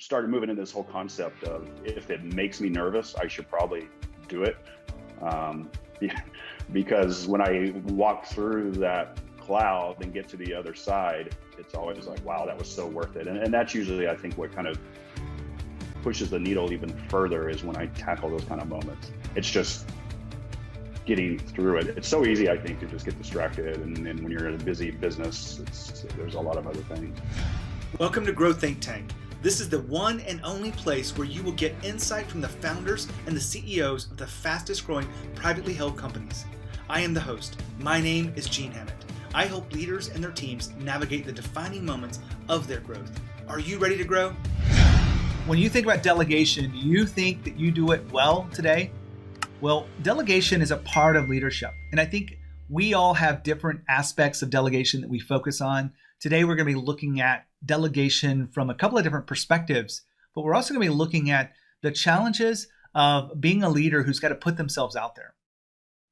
started moving into this whole concept of, if it makes me nervous, I should probably do it. Because when I walk through that cloud and get to the other side, it's always like, wow, that was so worth it. And that's usually, I think, what kind of pushes the needle even further, is when I tackle those kind of moments. It's just getting through it. It's so easy, I think, to just get distracted. And when you're in a busy business, there's a lot of other things. Welcome to Grow Think Tank. This is the one and only place where you will get insight from the founders and the CEOs of the fastest growing privately held companies. I am the host. My name is Gene Hammett. I help leaders and their teams navigate the defining moments of their growth. Are you ready to grow? When you think about delegation, do you think that you do it well today? Well, delegation is a part of leadership. And I think we all have different aspects of delegation that we focus on. Today, we're going to be looking at delegation from a couple of different perspectives, but we're also going to be looking at the challenges of being a leader who's got to put themselves out there.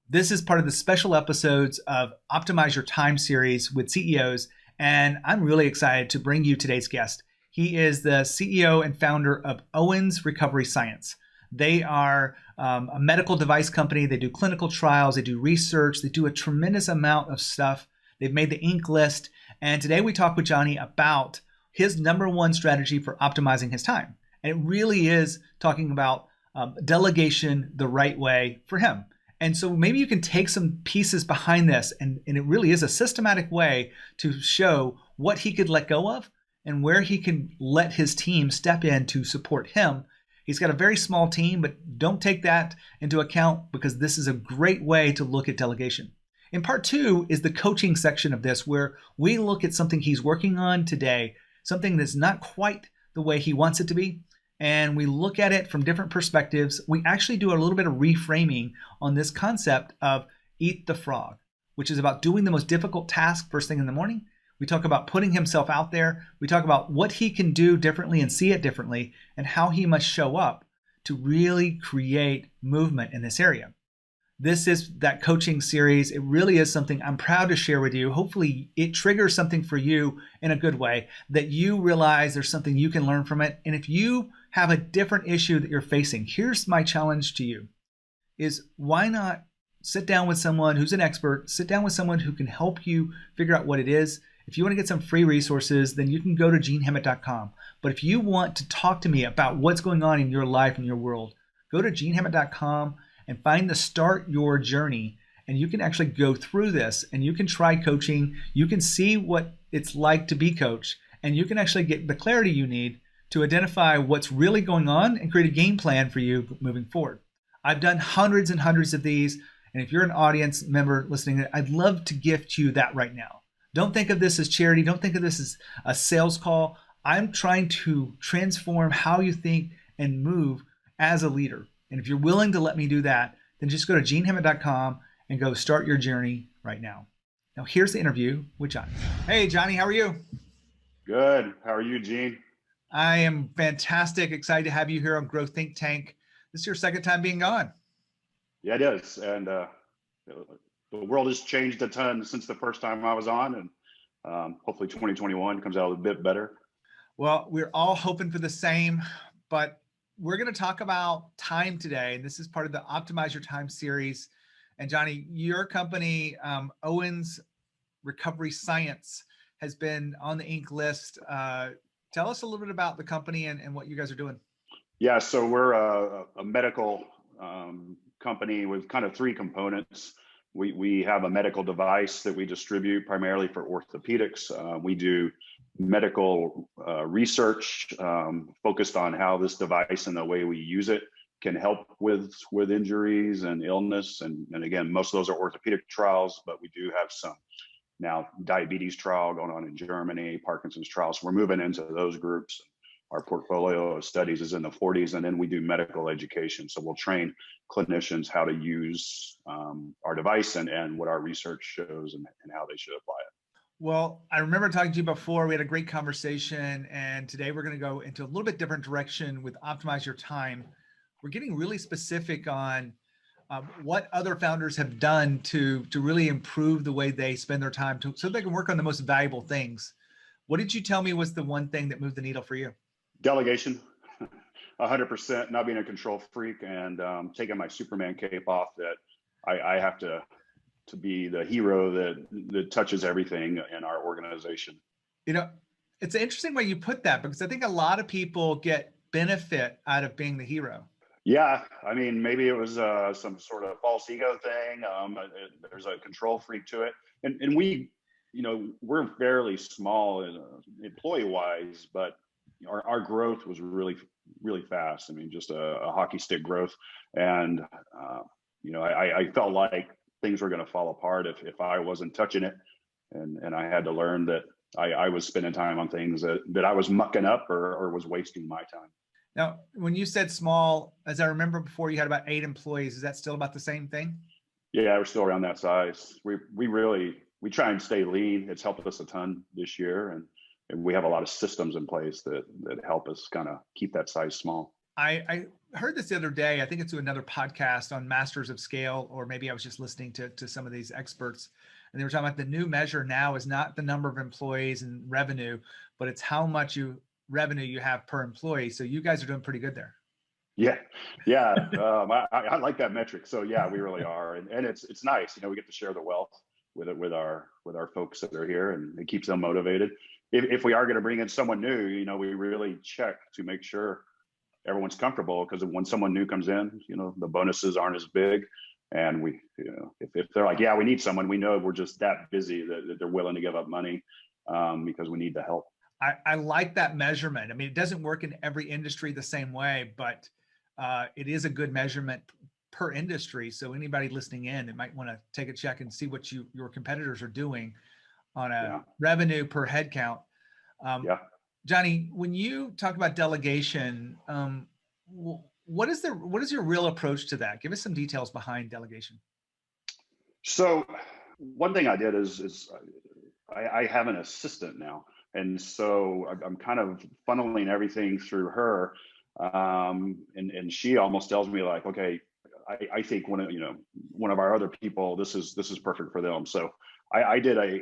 This is part of the special episodes of Optimize Your Time series with CEOs, and I'm really excited to bring you today's guest. He is the CEO and founder of Owens Recovery Science. They are a medical device company. They do clinical trials, they do research, they do a tremendous amount of stuff. They've made the Inc. list. And today we talk with Johnny about his number one strategy for optimizing his time. And it really is talking about delegation the right way for him. And so maybe you can take some pieces behind this, and it really is a systematic way to show what he could let go of and where he can let his team step in to support him. He's got a very small team, but don't take that into account, because this is a great way to look at delegation. In part two is the coaching section of this, where we look at something he's working on today, something that's not quite the way he wants it to be, and we look at it from different perspectives. We actually do a little bit of reframing on this concept of eat the frog, which is about doing the most difficult task first thing in the morning. We talk about putting himself out there. We talk about what he can do differently and see it differently, and how he must show up to really create movement in this area. This is that coaching series. It really is something I'm proud to share with you. Hopefully it triggers something for you in a good way, that you realize there's something you can learn from it. And if you have a different issue that you're facing, here's my challenge to you, is why not sit down with someone who's an expert, sit down with someone who can help you figure out what it is. If you want to get some free resources, then you can go to genehammett.com. But if you want to talk to me about what's going on in your life and your world, go to genehammett.com and find the Start Your Journey. And you can actually go through this, and you can try coaching. You can see what it's like to be coached, and you can actually get the clarity you need to identify what's really going on and create a game plan for you moving forward. I've done hundreds and hundreds of these. And if you're an audience member listening, I'd love to gift you that right now. Don't think of this as charity. Don't think of this as a sales call. I'm trying to transform how you think and move as a leader. And if you're willing to let me do that, then just go to genehammett.com and go start your journey right now. Now, here's the interview with Johnny. Hey, Johnny, how are you? Good. How are you, Gene? I am fantastic. Excited to have you here on Grow Think Tank. This is your second time being on. Yeah, it is. And the world has changed a ton since the first time I was on, and hopefully 2021 comes out a bit better. Well, we're all hoping for the same, but we're going to talk about time today. And this is part of the Optimize Your Time series. And Johnny, your company, Owens Recovery Science, has been on the Inc. list. Tell us a little bit about the company and what you guys are doing. Yeah, so we're a medical company with kind of three components. We have a medical device that we distribute primarily for orthopedics. We do medical research focused on how this device and the way we use it can help with injuries and illness. And again, most of those are orthopedic trials, but we do have some now diabetes trial going on in Germany, Parkinson's trials. So we're moving into those groups. Our portfolio of studies is in the 40s, and then we do medical education. So we'll train clinicians how to use our device and what our research shows and how they should apply it. Well, I remember talking to you before. We had a great conversation, and today we're going to go into a little bit different direction with Optimize Your Time. We're getting really specific on what other founders have done to really improve the way they spend their time so they can work on the most valuable things. What did you tell me was the one thing that moved the needle for you? Delegation, 100%, not being a control freak, and taking my Superman cape off, that I have to be the hero that touches everything in our organization. It's an interesting way you put that, because I think a lot of people get benefit out of being the hero. Yeah, I mean, maybe it was some sort of false ego thing. There's a control freak to it, and we, we're fairly small employee-wise, but our growth was really, really fast. I mean, just a hockey stick growth, and I felt like things were going to fall apart if I wasn't touching it, and I had to learn that I was spending time on things that I was mucking up or was wasting my time. Now, when you said small, as I remember before, you had about 8 employees. Is that still about the same thing? Yeah, we're still around that size. We try and stay lean. It's helped us a ton this year, and we have a lot of systems in place that help us kind of keep that size small. I heard this the other day. I think it's to another podcast on Masters of Scale, or maybe I was just listening to some of these experts, and they were talking about the new measure now is not the number of employees and revenue, but it's how much revenue you have per employee. So you guys are doing pretty good there. Yeah. I like that metric. So yeah, we really are, and it's nice. We get to share the wealth with our folks that are here, and it keeps them motivated. If we are going to bring in someone new, we really check to make sure everyone's comfortable, because when someone new comes in, the bonuses aren't as big, and we, if they're like, yeah, we need someone, we know we're just that busy that they're willing to give up money because we need the help. I like that measurement. I mean, it doesn't work in every industry the same way, but it is a good measurement per industry. So anybody listening in, it might want to take a check and see what your competitors are doing on a revenue per head count. Johnny, when you talk about delegation, what is your real approach to that? Give us some details behind delegation. So one thing I did is I have an assistant now. And so I'm kind of funneling everything through her. And she almost tells me like, okay, I think one of our other people, this is perfect for them. So I did a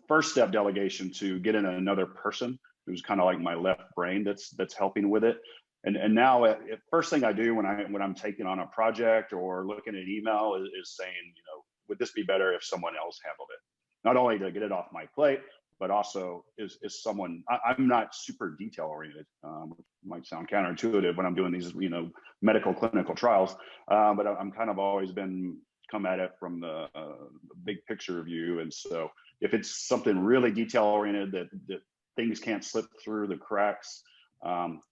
first step delegation to get in another person who's kind of like my left brain that's helping with it. And now first thing I do when I'm taking on a project or looking at an email is saying, would this be better if someone else handled it? Not only to get it off my plate, but also is someone, I'm not super detail oriented, which might sound counterintuitive when I'm doing these, medical clinical trials, but I'm kind of always come at it from the big picture view. And so if it's something really detail oriented that things can't slip through the cracks,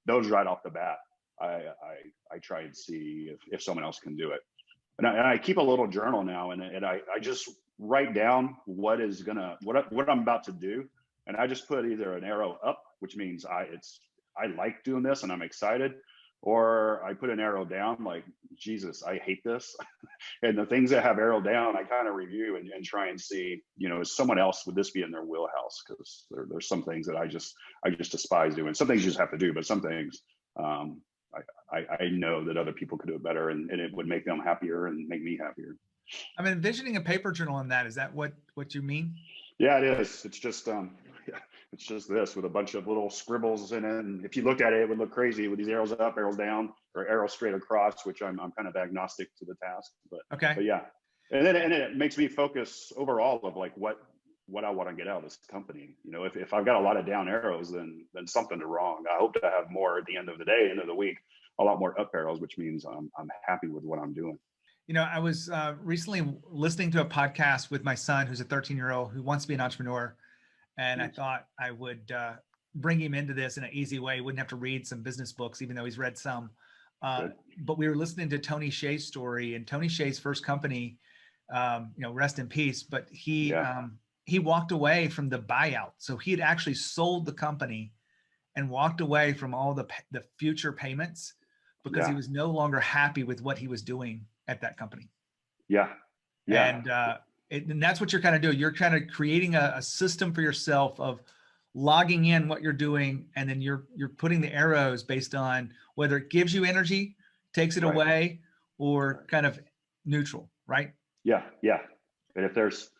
those right off the bat, I try and see if someone else can do it. And I keep a little journal now, and I just write down what I'm about to do, and I just put either an arrow up, which means I like doing this and I'm excited, or I put an arrow down like, Jesus, I hate this. And the things that have arrow down, I kind of review and try and see, is someone else, would this be in their wheelhouse? Because there's some things that I just despise doing. Some things you just have to do, but some things I know that other people could do it better, and it would make them happier and make me happier. I'm envisioning a paper journal on that. Is that what you mean? Yeah, it is. It's just it's just this with a bunch of little scribbles in it. And if you looked at it, it would look crazy with these arrows up, arrows down, or arrows straight across, which I'm kind of agnostic to the task. But yeah. And then it makes me focus overall of like what I want to get out of this company. If I've got a lot of down arrows, then something's wrong. I hope to have more at the end of the day, end of the week, a lot more up arrows, which means I'm happy with what I'm doing. I was recently listening to a podcast with my son, who's a 13-year-old who wants to be an entrepreneur. And I thought I would bring him into this in an easy way. He wouldn't have to read some business books, even though he's read some. But we were listening to Tony Hsieh's story, and Tony Hsieh's first company, rest in peace, but he walked away from the buyout. So he had actually sold the company and walked away from all the future payments because he was no longer happy with what he was doing at that company. And that's what you're kind of doing. You're kind of creating a system for yourself of logging in what you're doing, and then you're putting the arrows based on whether it gives you energy, takes it away, or kind of neutral, right? Yeah. And if there's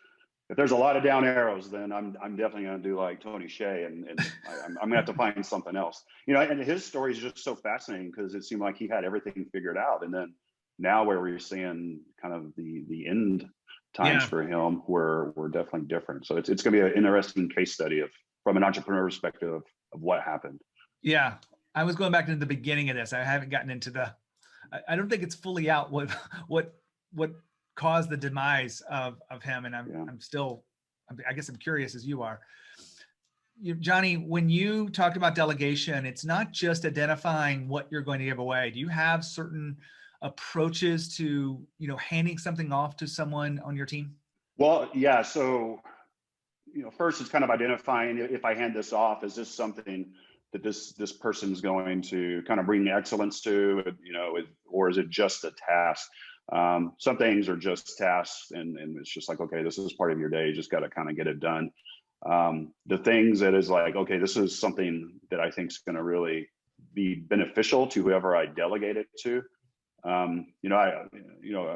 if there's a lot of down arrows, then I'm definitely going to do like Tony Hsieh, and I'm going to have to find something else. And his story is just so fascinating because it seemed like he had everything figured out, and then now where we're seeing kind of the end times for him, we're definitely different. So it's going to be an interesting case study from an entrepreneur perspective of what happened. Yeah, I was going back into the beginning of this. I haven't gotten into I don't think it's fully out what caused the demise of him, and I guess I'm curious as you are. Johnny, when you talked about delegation, it's not just identifying what you're going to give away. Do you have certain approaches to, handing something off to someone on your team? Well, yeah. So, first it's kind of identifying, if I hand this off, is this something that this person is going to kind of bring excellence to, or is it just a task? Some things are just tasks, and it's just like, okay, this is part of your day. You just got to kind of get it done. The things that is like, okay, this is something that I think is going to really be beneficial to whoever I delegate it to.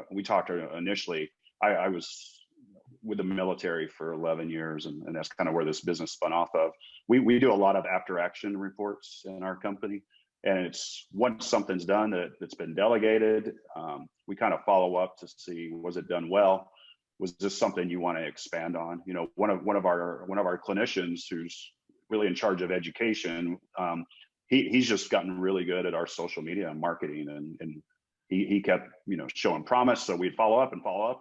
We talked initially, I was with the military for 11 years, and that's kind of where this business spun off of. We do a lot of after action reports in our company. And it's once something's done that's been delegated, we kind of follow up to see, was it done well? Was this something you want to expand on? One of our clinicians who's really in charge of education, he's just gotten really good at our social media and marketing, and he kept showing promise. So we'd follow up,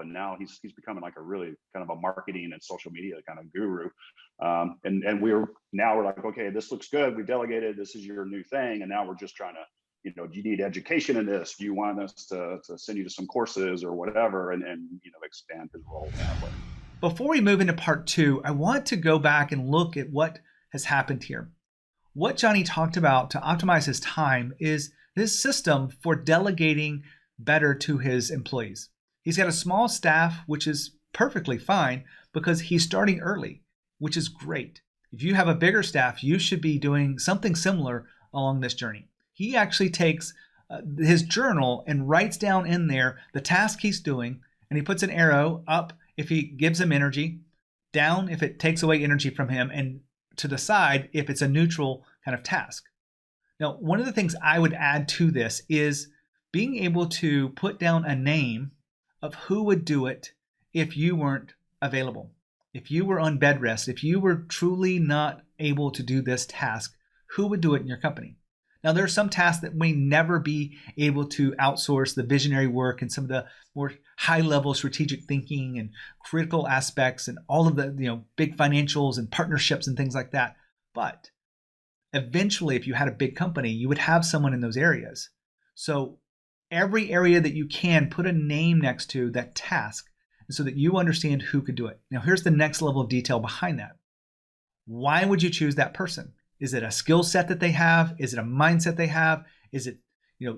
and now he's becoming like a really kind of a marketing and social media kind of guru. And we're like, okay, this looks good. We delegated. This is your new thing, and now we're just trying to, do you need education in this? Do you want us to send you to some courses or whatever, and expand his role that way? Before we move into part 2, I want to go back and look at what has happened here. What Johnny talked about to optimize his time is this system for delegating better to his employees. He's got a small staff, which is perfectly fine because he's starting early, which is great. If you have a bigger staff, you should be doing something similar along this journey. He actually takes his journal and writes down in there the task he's doing, and he puts an arrow up if he gives him energy, down if it takes away energy from him, and to the side if it's a neutral kind of task. Now, one of the things I would add to this is being able to put down a name of who would do it if you weren't available. If you were on bed rest, if you were truly not able to do this task, who would do it in your company? Now, there are some tasks that may never be able to outsource, the visionary work and some of the more high-level strategic thinking and critical aspects and all of the big financials and partnerships and things like that. But eventually, if you had a big company, you would have someone in those areas. So every area that you can, put a name next to that task so that you understand who could do it. Now, here's the next level of detail behind that. Why would you choose that person? Is it a skill set that they have? Is it a mindset they have? Is it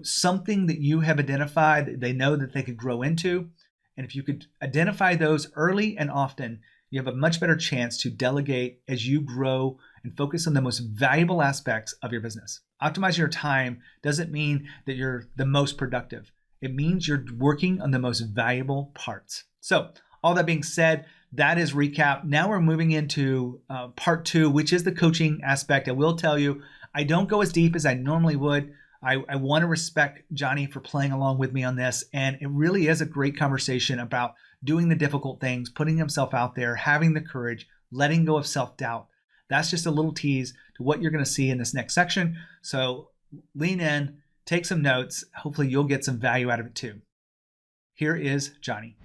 something that you have identified that they know that they could grow into? And if you could identify those early and often, you have a much better chance to delegate as you grow and focus on the most valuable aspects of your business. Optimizing your time doesn't mean that you're the most productive. It means you're working on the most valuable parts. So all that being said, that is recap. Now we're moving into part 2, which is the coaching aspect. I will tell you, I don't go as deep as I normally would. I want to respect Johnny for playing along with me on this. And it really is a great conversation about doing the difficult things, putting himself out there, having the courage, letting go of self-doubt. That's just a little tease to what you're going to see in this next section. So lean in, take some notes. Hopefully you'll get some value out of it too. Here is Johnny.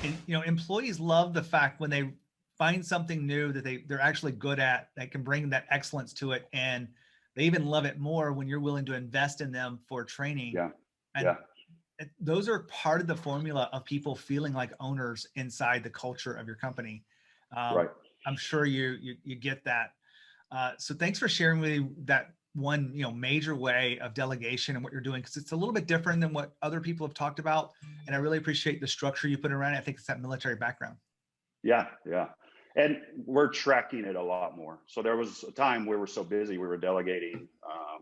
And, employees love the fact when they find something new that they're actually good at, they can bring that excellence to it. And they even love it more when you're willing to invest in them for training. Yeah. And those are part of the formula of people feeling like owners inside the culture of your company. Right. I'm sure you get that. So thanks for sharing with me that one, major way of delegation and what you're doing, because it's a little bit different than what other people have talked about. And I really appreciate the structure you put around it. I think it's that military background. Yeah. And we're tracking it a lot more. So there was a time we were so busy, we were delegating,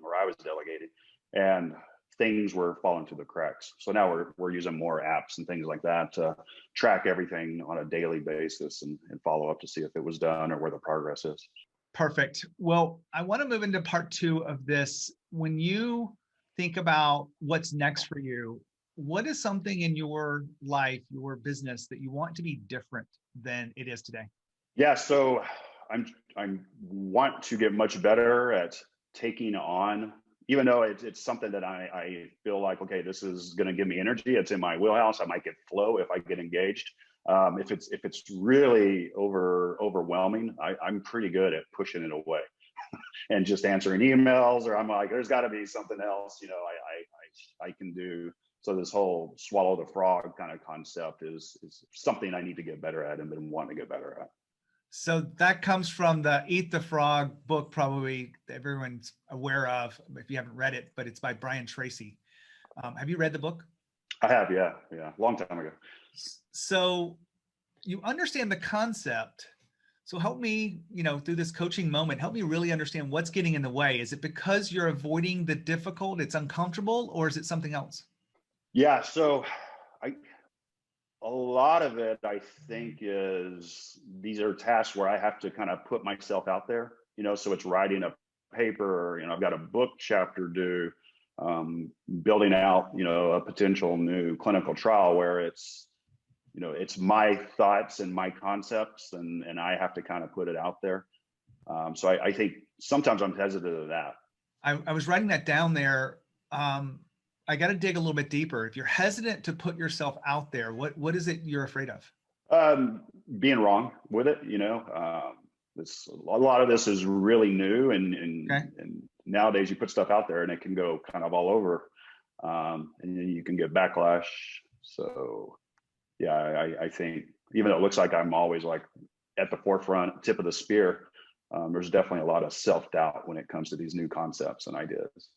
or I was delegating, and things were falling through the cracks. So now we're using more apps and things like that to track everything on a daily basis and follow up to see if it was done or where the progress is. Perfect. Well, I want to move into part 2 of this. When you think about what's next for you, what is something in your life, your business, that you want to be different than it is today? Yeah, so I want to get much better at taking on, even though it's something that I feel like, okay, this is going to give me energy. It's in my wheelhouse. I might get flow if I get engaged. If it's really overwhelming, I'm pretty good at pushing it away and just answering emails, or I'm like, there's got to be something else, I can do. So this whole swallow the frog kind of concept is something I need to get better at and been wanting to get better at. So that comes from the Eat the Frog book, probably everyone's aware of if you haven't read it, but it's by Brian Tracy. Have you read the book? I have, yeah, long time ago. So you understand the concept. So help me, through this coaching moment, help me really understand what's getting in the way. Is it because you're avoiding the difficult, it's uncomfortable, or is it something else? Yeah, so a lot of it, I think, is these are tasks where I have to kind of put myself out there, so it's writing a paper, I've got a book chapter due, building out, a potential new clinical trial where it's my thoughts and my concepts, and I have to kind of put it out there. So I think sometimes I'm hesitant of that. I was writing that down there. I got to dig a little bit deeper. If you're hesitant to put yourself out there, what is it you're afraid of? Being wrong with it, a lot of this is really new, and nowadays you put stuff out there and it can go kind of all over, and then you can get backlash. So yeah, I think even though it looks like I'm always like at the forefront, tip of the spear, there's definitely a lot of self-doubt when it comes to these new concepts and ideas.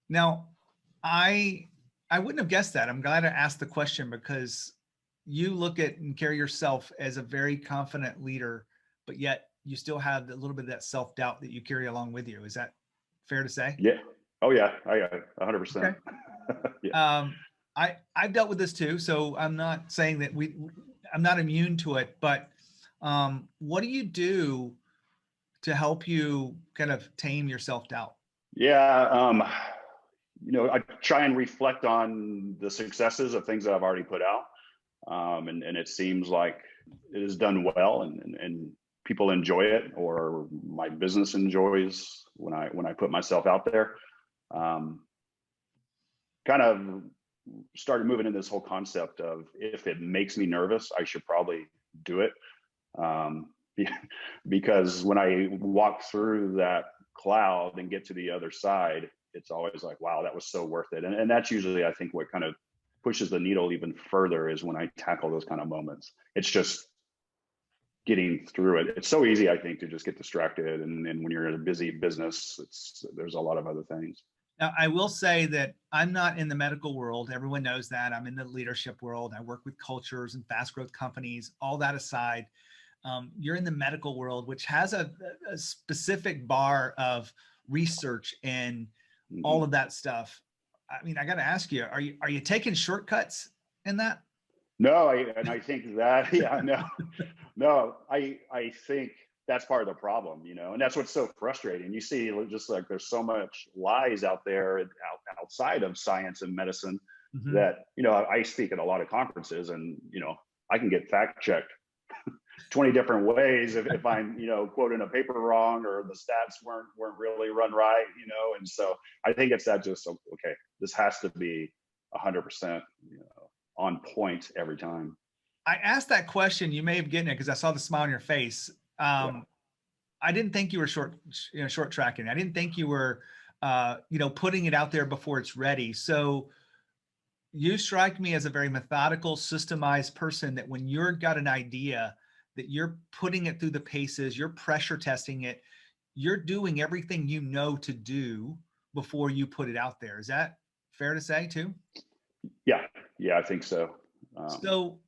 Now, I wouldn't have guessed that. I'm glad I asked the question, because you look at and carry yourself as a very confident leader, but yet you still have a little bit of that self-doubt that you carry along with you. Is that fair to say? Yeah. Oh yeah. I 100%. Okay. Yeah. I've dealt with this too, so I'm not saying that I'm not immune to it, but what do you do to help you kind of tame your self-doubt? Yeah. I try and reflect on the successes of things that I've already put out. And it seems like it is done well, and people enjoy it, or my business enjoys when I put myself out there. Kind of started moving in this whole concept of, if it makes me nervous, I should probably do it. Because when I walk through that cloud and get to the other side, it's always like, wow, that was so worth it. And that's usually, I think, what kind of pushes the needle even further is when I tackle those kind of moments. It's just getting through it. It's so easy, I think, to just get distracted. And when you're in a busy business, there's a lot of other things. Now, I will say that I'm not in the medical world. Everyone knows that. I'm in the leadership world. I work with cultures and fast growth companies. All that aside, you're in the medical world, which has a specific bar of research and all of that stuff. I mean, I got to ask you, are you taking shortcuts in that? No, I think that, yeah, no, I think that's part of the problem, and that's what's so frustrating. You see, just like there's so much lies out there outside of science and medicine, that, I speak at a lot of conferences, and, I can get fact checked 20 different ways if I'm, quoting a paper wrong, or the stats weren't really run right, and so I think it's that just, okay, this has to be 100%, on point every time. I asked that question, you may have gotten it because I saw the smile on your face. I didn't think you were short tracking. I didn't think you were, putting it out there before it's ready. So you strike me as a very methodical, systemized person, that when you've got an idea, that you're putting it through the paces, you're pressure testing it, you're doing everything you know to do before you put it out there. Is that fair to say too? Yeah, I think so. So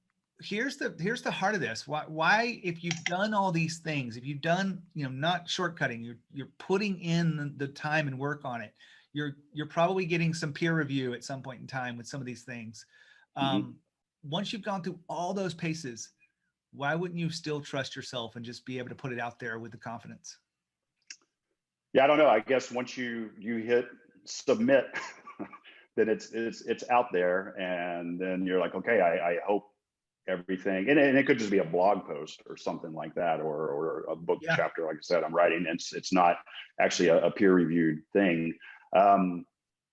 here's the heart of this. Why, if you've done all these things, if you've done, not shortcutting, you're putting in the time and work on it, you're probably getting some peer review at some point in time with some of these things. Once you've gone through all those paces, why wouldn't you still trust yourself and just be able to put it out there with the confidence? Yeah, I don't know. I guess once you hit submit, then it's out there, and then you're like, okay, I hope everything, and it could just be a blog post or something like that, or a book chapter, like I said, I'm writing. It's not actually a peer-reviewed thing.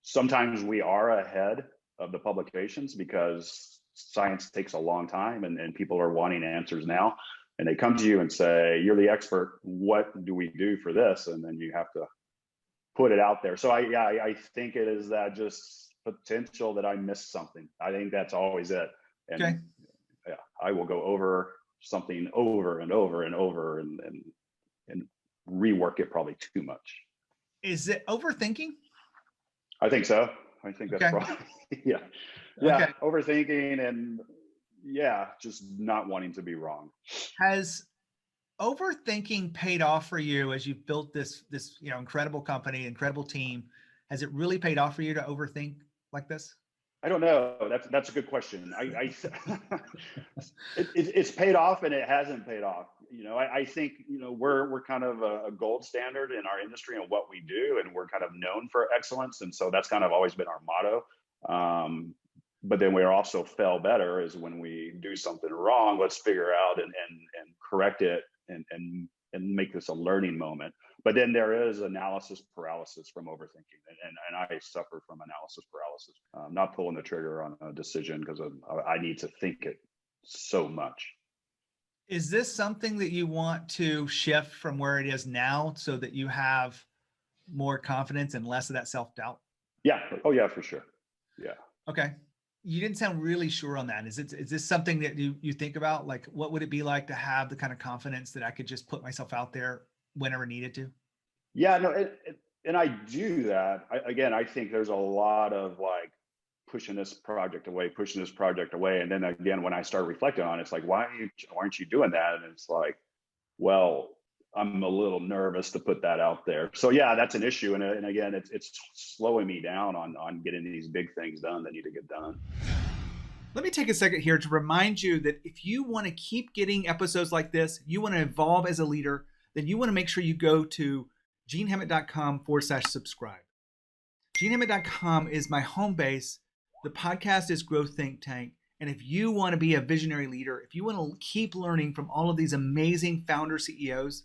Sometimes we are ahead of the publications because science takes a long time, and people are wanting answers now, and they come to you and say, you're the expert, what do we do for this? And then you have to put it out there. So I think it is that just potential that I missed something. I think that's always it. And okay. Yeah, I will go over something over and over and over and rework it probably too much. Is it overthinking? I think so. I think that's probably, yeah. Okay. Overthinking and just not wanting to be wrong. Has overthinking paid off for you as you've built this incredible company, incredible team? Has it really paid off for you to overthink like this? I don't know. That's a good question. It's paid off and it hasn't paid off. I think we're kind of a gold standard in our industry and what we do, and we're kind of known for excellence, and so that's kind of always been our motto. But then we're also fail better is when we do something wrong. Let's figure out and correct it and make this a learning moment. But then there is analysis paralysis from overthinking, and I suffer from analysis paralysis. Not pulling the trigger on a decision because I need to think it so much. Is this something that you want to shift from where it is now so that you have more confidence and less of that self-doubt? Yeah. Oh yeah, for sure. Yeah. Okay. You didn't sound really sure on that. Is this something that you think about? Like, what would it be like to have the kind of confidence that I could just put myself out there whenever needed to? Yeah, no, and I do that. I think there's a lot of like pushing this project away. And then again, when I start reflecting on it, it's like, why aren't you doing that? And it's like, well, I'm a little nervous to put that out there. So yeah, that's an issue. And again, it's slowing me down on getting these big things done that need to get done. Let me take a second here to remind you that if you want to keep getting episodes like this, you want to evolve as a leader, then you want to make sure you go to genehammett.com/subscribe. genehammett.com is my home base. The podcast is Growth Think Tank. And if you want to be a visionary leader, if you want to keep learning from all of these amazing founder CEOs,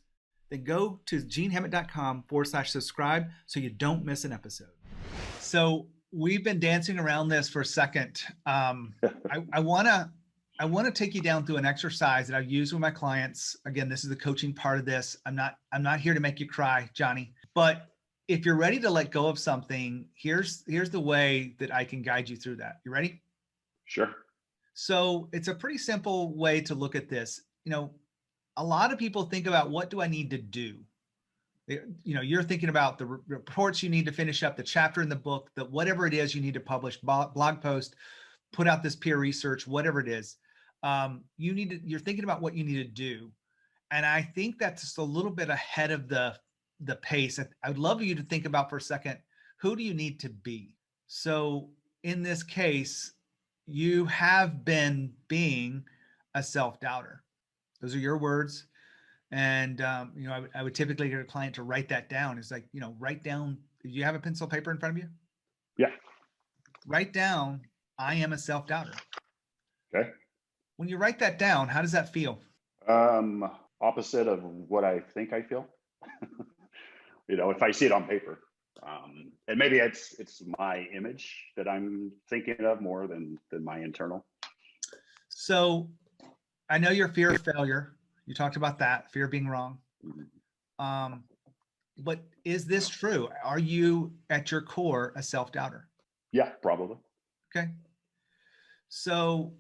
then go to genehammett.com/subscribe so you don't miss an episode. So we've been dancing around this for a second. I want to take you down through an exercise that I've used with my clients. Again, this is the coaching part of this. I'm not here to make you cry, Johnny, but if you're ready to let go of something, here's the way that I can guide you through that. You ready? Sure. So it's a pretty simple way to look at this. A lot of people think about, what do I need to do? You're thinking about the reports you need to finish up, the chapter in the book, that whatever it is you need to publish, blog post, put out this peer research, whatever it is. You're thinking about what you need to do. And I think that's just a little bit ahead of the pace. I would love you to think about for a second, who do you need to be? So in this case, you have been being a self-doubter. Those are your words. And, I would typically get a client to write that down. It's like, write down, do you have a pencil paper in front of you? Yeah. Write down, I am a self-doubter. Okay. When you write that down, how does that feel? Opposite of what I think I feel. If I see it on paper. And maybe it's my image that I'm thinking of more than my internal. So I know your fear of failure. You talked about that, fear of being wrong. But is this true? Are you at your core a self-doubter? Yeah, probably. Okay. So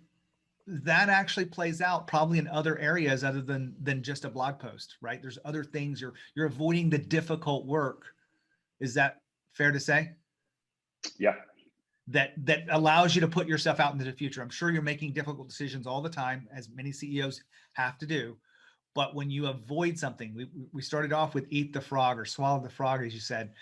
that actually plays out probably in other areas other than just a blog post, right? There's other things you're avoiding the difficult work. Is that fair to say? Yeah. That allows you to put yourself out into the future. I'm sure you're making difficult decisions all the time, as many CEOs have to do. But when you avoid something, we started off with eat the frog or swallow the frog, as you said.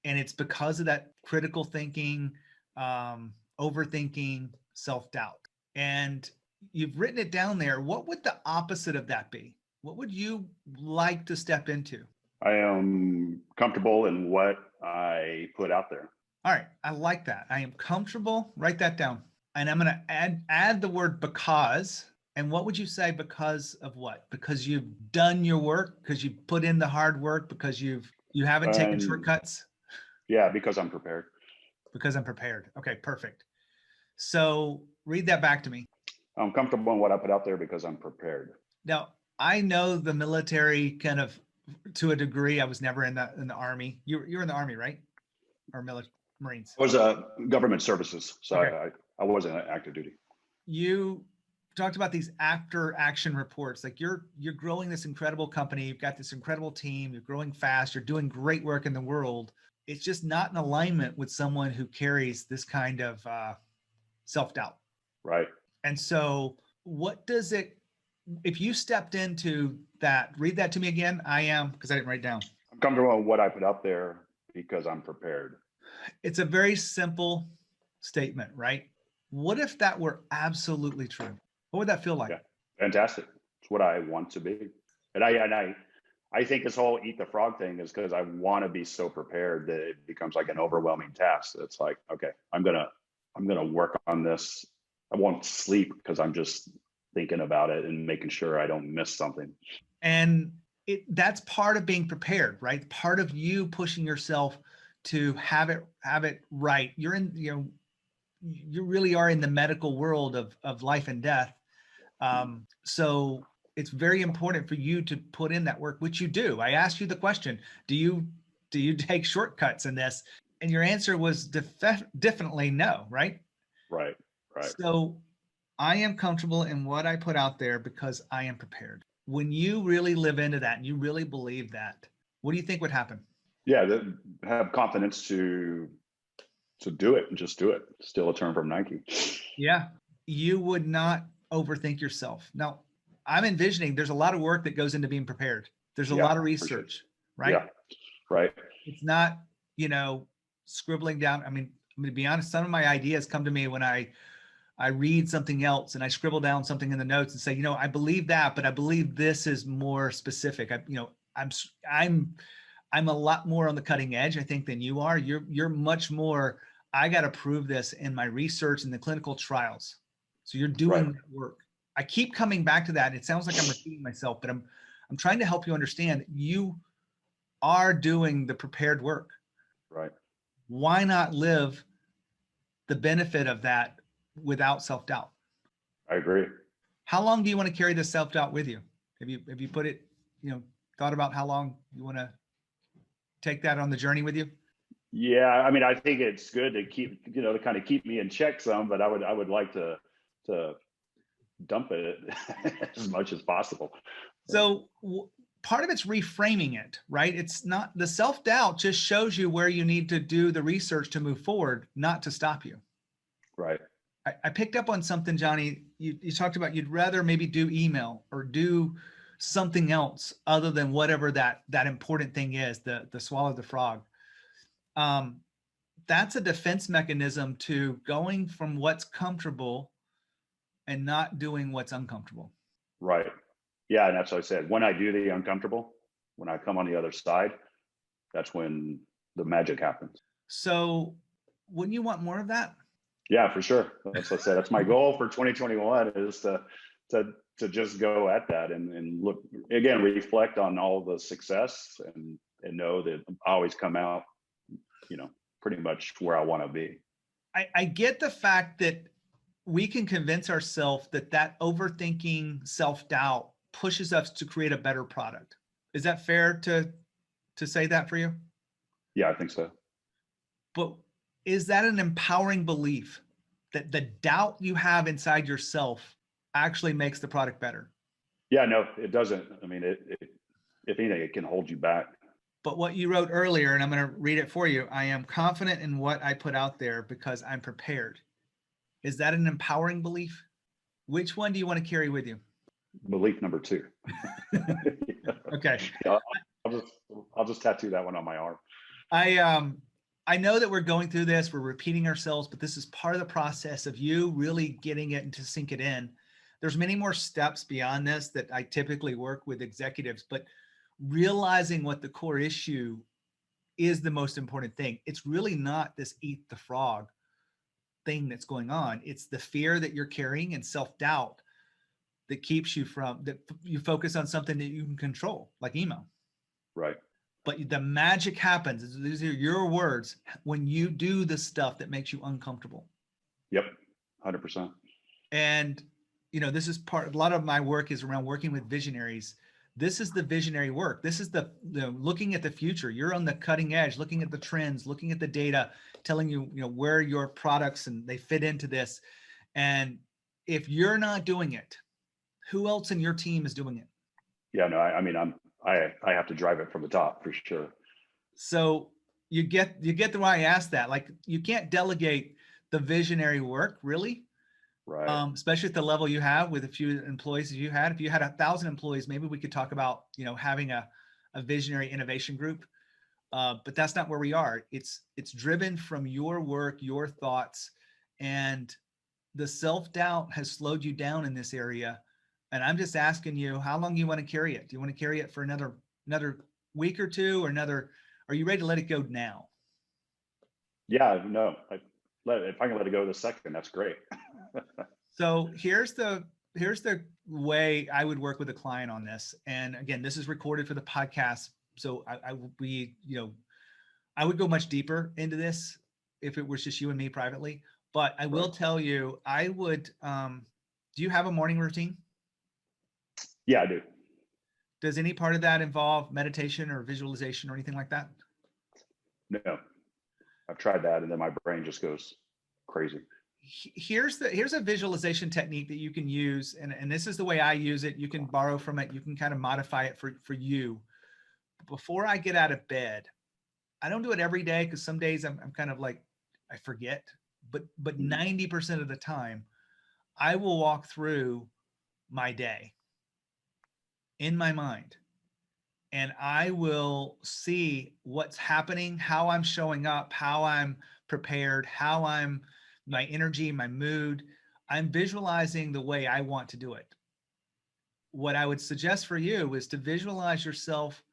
And it's because of that critical thinking, overthinking, self-doubt. And you've written it down there. What would the opposite of that be? What would you like to step into? I am comfortable in what I put out there. All right. I like that. I am comfortable. Write that down. And I'm going to add the word because. And what would you say because of what? Because you've done your work, because you put in the hard work, because you haven't taken shortcuts? Yeah, because I'm prepared. Because I'm prepared. Okay, perfect. So read that back to me. I'm comfortable in what I put out there because I'm prepared. Now, I know the military kind of to a degree. I was never in the Army. You're in the Army, right? Or Marines? I was government services, so okay. I wasn't active duty. You talked about these after action reports. Like you're growing this incredible company. You've got this incredible team. You're growing fast. You're doing great work in the world. It's just not in alignment with someone who carries this kind of self-doubt. Right. And so what does it, if you stepped into that, read that to me again. I am, because I didn't write down. I'm comfortable with what I put out there because I'm prepared. It's a very simple statement, right? What if that were absolutely true? What would that feel like? Yeah, fantastic. It's what I want to be. And I think this whole eat the frog thing is because I want to be so prepared that it becomes like an overwhelming task. It's like, okay, I'm gonna work on this. I won't sleep because I'm just thinking about it and making sure I don't miss something. And that's part of being prepared, right? Part of you pushing yourself to have it right. You're in, you really are in the medical world of life and death. So it's very important for you to put in that work, which you do. I asked you the question, do you take shortcuts in this? And your answer was definitely no, right? Right. So I am comfortable in what I put out there because I am prepared. When you really live into that and you really believe that, what do you think would happen? Yeah, have confidence to do it and just do it. Still a term from Nike. Yeah, you would not overthink yourself. Now, I'm envisioning there's a lot of work that goes into being prepared. There's a lot of research, sure. Right? Yeah, right. It's not, scribbling down. I mean, I'm going to be honest, some of my ideas come to me when I read something else and I scribble down something in the notes and say, I believe that, but I believe this is more specific. I'm a lot more on the cutting edge, I think, than you are. You're much more, I got to prove this in my research and the clinical trials. So you're doing that work. I keep coming back to that. It sounds like I'm repeating myself, but I'm trying to help you understand you are doing the prepared work. Right. Why not live the benefit of that without self-doubt? I agree. How long do you want to carry this self-doubt with you? Have you put it, thought about how long you want to take that on the journey with you? Yeah, I mean, I think it's good to keep, to kind of keep me in check some, but I would like to dump it as much as possible. So part of it's reframing it, right? It's not, the self-doubt just shows you where you need to do the research to move forward, not to stop you. Right. I picked up on something, Johnny. You talked about you'd rather maybe do email or do something else other than whatever that important thing is, the swallow the frog. That's a defense mechanism to going from what's comfortable and not doing what's uncomfortable. Right. Yeah, and that's what I said. When I do the uncomfortable, when I come on the other side, that's when the magic happens. So wouldn't you want more of that? Yeah, for sure. That's what I said. That's my goal for 2021 is to just go at that and look again, reflect on all the success and know that I always come out, pretty much where I want to be. I get the fact that we can convince ourselves that overthinking, self-doubt pushes us to create a better product. Is that fair to say that for you? Yeah, I think so. But is that an empowering belief that the doubt you have inside yourself actually makes the product better? Yeah, no, it doesn't. I mean, if anything, it can hold you back. But what you wrote earlier, and I'm going to read it for you, I am confident in what I put out there because I'm prepared. Is that an empowering belief? Which one do you want to carry with you? Belief number 2. Okay. Yeah, I'll just tattoo that one on my arm. I know that we're going through this, we're repeating ourselves, but this is part of the process of you really getting it and to sink it in. There's many more steps beyond this that I typically work with executives, but realizing what the core issue is the most important thing. It's really not this eat the frog thing that's going on. It's the fear that you're carrying and self-doubt that keeps you from, that you focus on something that you can control, like email. Right. But the magic happens, these are your words, when you do the stuff that makes you uncomfortable. Yep. 100%. And, this is a lot of my work is around working with visionaries. This is the visionary work. This is the looking at the future. You're on the cutting edge, looking at the trends, looking at the data, telling you, where your products and they fit into this. And if you're not doing it, who else in your team is doing it? Yeah, no, I have to drive it from the top for sure. So you get why I asked that. Like, you can't delegate the visionary work, really. Right. Especially at the level you have with a few employees. If you had 1,000 employees, maybe we could talk about, having a visionary innovation group. But that's not where we are. It's driven from your work, your thoughts, and the self-doubt has slowed you down in this area. And I'm just asking you, how long do you want to carry it? Do you want to carry it for another week or two, or are you ready to let it go now? Yeah, no, if I can let it go the second, that's great. So here's the way I would work with a client on this. And again, this is recorded for the podcast. So I would go much deeper into this if it was just you and me privately. But I will tell you, I would, do you have a morning routine? Yeah, I do. Does any part of that involve meditation or visualization or anything like that? No, I've tried that, and then my brain just goes crazy. Here's a visualization technique that you can use, and this is the way I use it. You can borrow from it. You can kind of modify it for you. Before I get out of bed, I don't do it every day, because some days I'm kind of like, I forget, but 90% of the time I will walk through my day in my mind, and I will see what's happening, how I'm showing up, how I'm prepared, my energy, my mood. I'm visualizing the way I want to do it. What I would suggest for you is to visualize yourself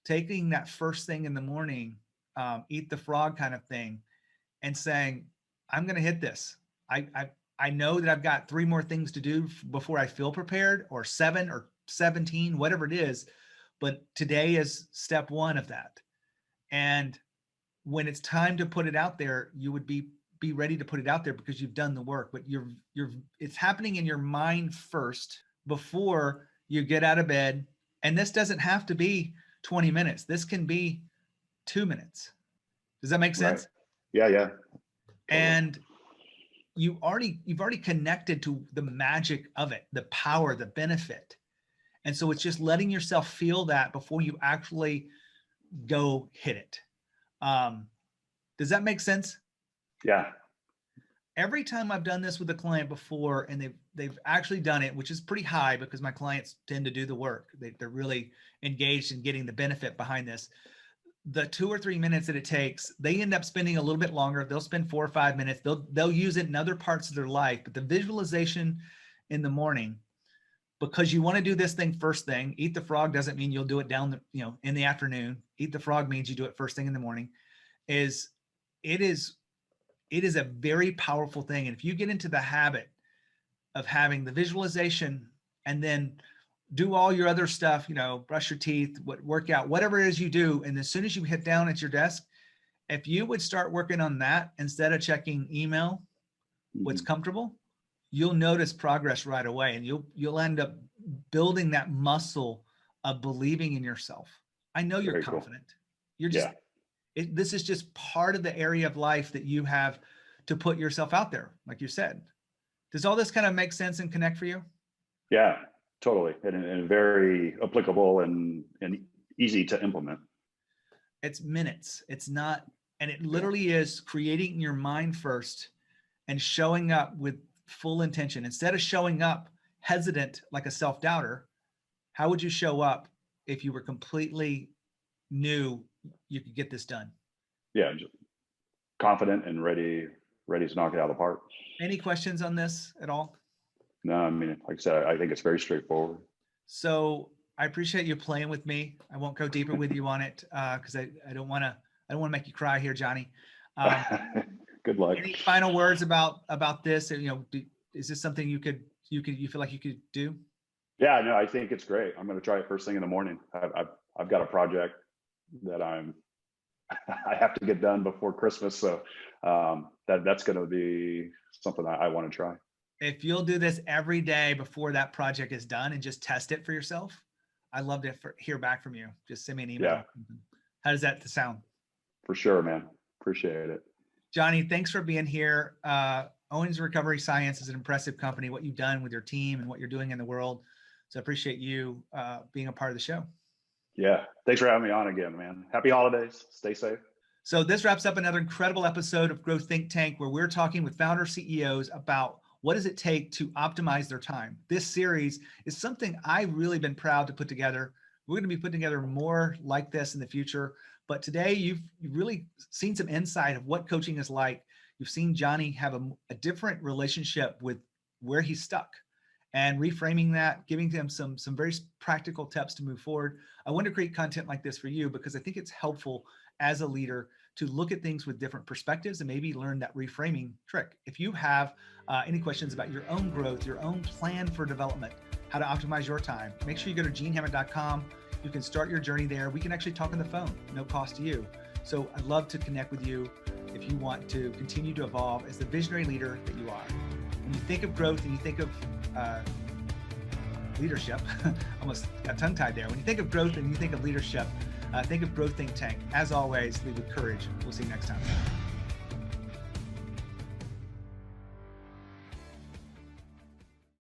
taking that first thing in the morning, eat the frog kind of thing, and saying, I'm going to hit this. I know that I've got 3 more things to do before I feel prepared, or 7 or 17, whatever it is. But today is step 1 of that. And when it's time to put it out there, you would be ready to put it out there because you've done the work. But it's happening in your mind first before you get out of bed. And this doesn't have to be 20 minutes. This can be 2 minutes. Does that make sense? Right. Yeah. Totally. And you've already connected to the magic of it, the power, the benefit. And so it's just letting yourself feel that before you actually go hit it. Does that make sense? Yeah. Every time I've done this with a client before, and they've actually done it, which is pretty high because my clients tend to do the work. They're really engaged in getting the benefit behind this. The 2 or 3 minutes that it takes, they end up spending a little bit longer. They'll spend 4 or 5 minutes. They'll use it in other parts of their life. But the visualization in the morning, because you want to do this thing first thing. Eat the frog doesn't mean you'll do it in the afternoon. Eat the frog means you do it first thing in the morning. It is a very powerful thing. And if you get into the habit of having the visualization and then do all your other stuff, brush your teeth, work out, whatever it is you do, and as soon as you hit down at your desk, if you would start working on that instead of checking email, what's comfortable, you'll notice progress right away, and you'll end up building that muscle of believing in yourself. I know you're confident. Cool. You're just, this is just part of the area of life that you have to put yourself out there, like you said. Does all this kind of make sense and connect for you? Yeah, totally. And very applicable and easy to implement. It's minutes. It's not, and it literally is creating in your mind first and showing up with full intention. Instead of showing up hesitant like a self-doubter, how would you show up if you were completely knew you could get this done? Yeah, confident and ready to knock it out of the park. Any questions on this at all? No, I mean, like I said, I think it's very straightforward. So I appreciate you playing with me. I won't go deeper with you on it because I don't want to make you cry here, Johnny. Good luck. Any final words about this? Is this something you feel like you could do? Yeah, no, I think it's great. I'm going to try it first thing in the morning. I've got a project that I have to get done before Christmas, so that's going to be something I want to try. If you'll do this every day before that project is done and just test it for yourself, I'd love to hear back from you. Just send me an email. Yeah. How does that sound? For sure, man. Appreciate it. Johnny, thanks for being here. Owens Recovery Science is an impressive company, what you've done with your team and what you're doing in the world. So I appreciate you being a part of the show. Yeah. Thanks for having me on again, man. Happy holidays. Stay safe. So this wraps up another incredible episode of Growth Think Tank, where we're talking with founder CEOs about what does it take to optimize their time. This series is something I've really been proud to put together. We're going to be putting together more like this in the future. But today you've really seen some insight of what coaching is like. You've seen Johnny have a different relationship with where he's stuck and reframing that, giving them some very practical tips to move forward. I want to create content like this for you because I think it's helpful as a leader to look at things with different perspectives and maybe learn that reframing trick. If you have any questions about your own growth, your own plan for development, how to optimize your time, make sure you go to genehammett.com. You can start your journey there. We can actually talk on the phone, no cost to you. So I'd love to connect with you if you want to continue to evolve as the visionary leader that you are. When you think of growth and you think of leadership, almost got tongue-tied there. When you think of growth and you think of leadership, think of Growth Think Tank. As always, lead with courage. We'll see you next time.